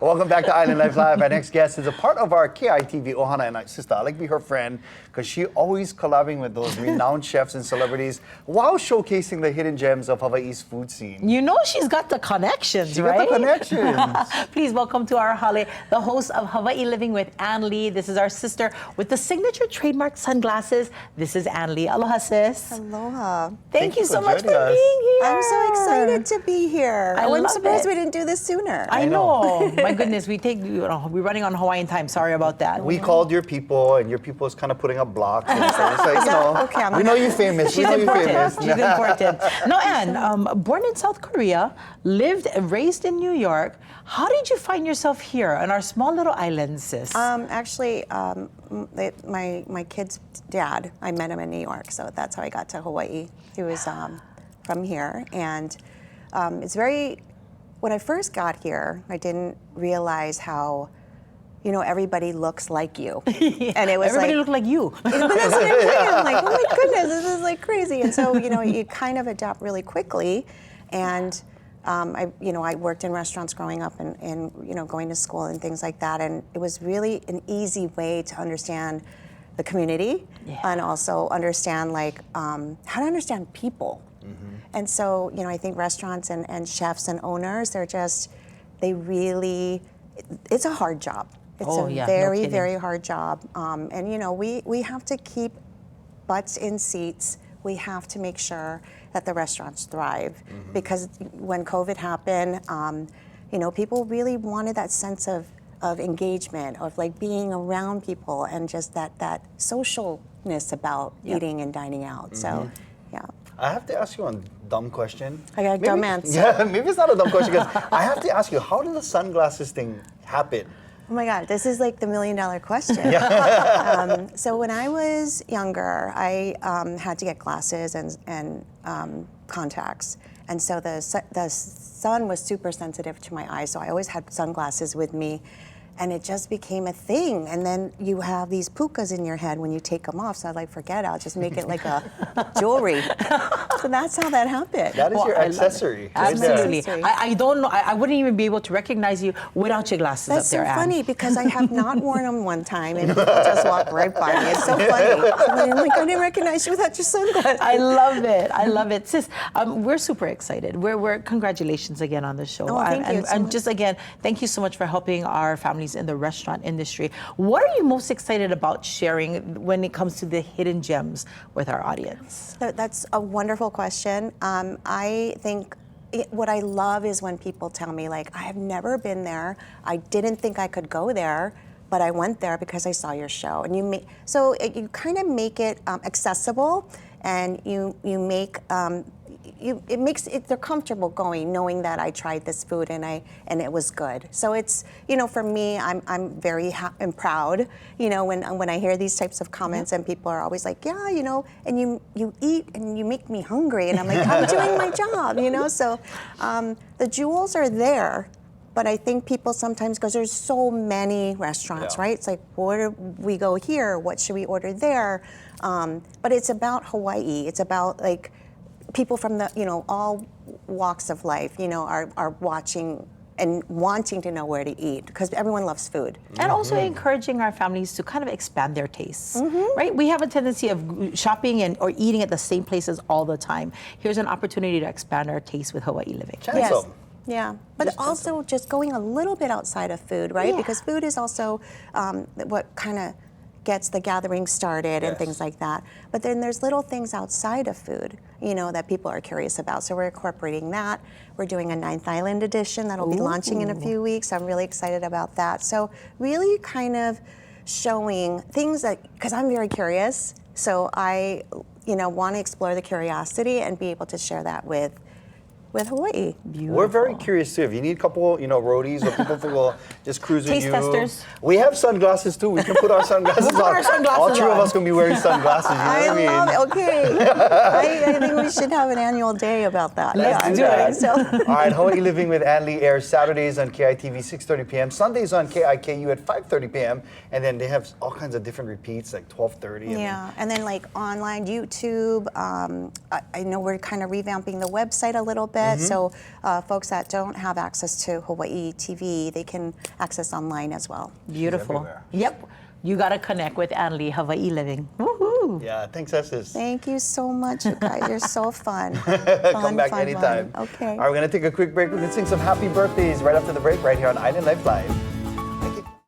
Welcome back to Island Life Live. Our next guest is a part of our KITV Ohana and I sister. I like to be her friend because she always collabing with those renowned chefs and celebrities while showcasing the hidden gems of Hawaii's food scene. You know she's got the connections, She right? got the connections. Please welcome to our hale, the host of Hawaii Living with Ann Lee. This is our sister with the signature trademark sunglasses. This is Ann Lee. Aloha, sis. Aloha. Thank you for so much for joining us. being here. I'm so excited to be here. I I'm love surprised it. we didn't do this sooner. I know. My goodness, we're running on Hawaiian time. Sorry about that. We called your people, and your people is kind of putting up blocks. And so it's like, okay, we know you're famous. She's we know you're important. famous. She's important. No, Anne, born in South Korea, lived and raised in New York. How did you find yourself here on our small little island, sis? Actually, my kid's dad, I met him in New York, so that's how I got to Hawaii. He was from here, and it's very. When I first got here, I didn't realize how, everybody looks like you, and it was Everybody looked like you. But that's what I'm saying. I'm like, oh my goodness, this is like crazy. And so, you kind of adapt really quickly. And I worked in restaurants growing up and going to school and things like that. And it was really an easy way to understand the community and also understand how to understand people. Mm-hmm. And so, I think restaurants and chefs and owners, it's a hard job. It's very, very hard job. And we have to keep butts in seats. We have to make sure that the restaurants thrive. Mm-hmm. Because when COVID happened, people really wanted that sense of engagement, of like being around people and just that socialness about eating and dining out. Mm-hmm. So, yeah. I have to ask you one dumb question. I got a dumb answer. Yeah, maybe it's not a dumb question because I have to ask you, how did the sunglasses thing happen? Oh my God, this is like the $1 million question. So when I was younger, I had to get glasses and contacts. And so the sun was super sensitive to my eyes, so I always had sunglasses with me. And it just became a thing. And then you have these pukas in your head when you take them off. So I was like, forget it, I'll just make it like a jewelry. So that's how that happened. That is your accessory. Absolutely. I don't know. I wouldn't even be able to recognize you without your glasses That's up there, so funny Anne. because I have not worn them one time and people just walk right by me. It's so funny. I'm like, I didn't recognize you without your sunglasses. I love it. I love it. Sis, we're super excited. We're congratulations again on the show. Oh, thank you so and much. just again, thank you so much for helping our families in the restaurant industry. What are you most excited about sharing when it comes to the hidden gems with our audience? That's a wonderful question. I think what I love is when people tell me, like, I have never been there. I didn't think I could go there, but I went there because I saw your show. And you kind of make it accessible, and they're comfortable going, knowing that I tried this food and it was good. So it's, for me, I'm very proud, when I hear these types of comments and people are always like, yeah, and you eat and you make me hungry, and I'm like, I'm doing my job, So the jewels are there. But I think people sometimes, because there's so many restaurants, right? It's like, where do we go here? What should we order there? But it's about Hawaii. It's about like people from the, all walks of life, are watching and wanting to know where to eat because everyone loves food. And also encouraging our families to kind of expand their tastes, right? We have a tendency of shopping or eating at the same places all the time. Here's an opportunity to expand our taste with Hawaii Living. Yes. Yeah, but also just going a little bit outside of food, right? Yeah. Because food is also what kind of gets the gathering started and things like that. But then there's little things outside of food, that people are curious about. So we're incorporating that. We're doing a 9th Island edition that'll be launching in a few weeks. I'm really excited about that. So really kind of showing things because I'm very curious. So I, want to explore the curiosity and be able to share that with Hawaii. Beautiful. We're very curious too. If you need a couple, roadies or people who will just cruise with Taste you. testers. We have sunglasses too. We can put our sunglasses on. our sunglasses All three of on. us can be wearing sunglasses. You know what I mean? love it. Okay. I think we should have an annual day about that. Let's do it. it. So. All right, Hawaii Living with Ann Lee airs Saturdays on KITV 6:30 p.m., Sundays on KIKU at 5:30 p.m., and then they have all kinds of different repeats like 12:30. Yeah, and then like online YouTube. I know we're kind of revamping the website a little bit. bit. So folks that don't have access to Hawaii TV, they can access online as well. Beautiful. everywhere. Yep. You got to connect with Anli, Hawaii Living. Woohoo. Yeah, thanks, Estes. Thank you so much, you guys. You're so fun. Come back anytime. Okay. All right, we're going to take a quick break. We're going to sing some happy birthdays right after the break right here on Island Life Live.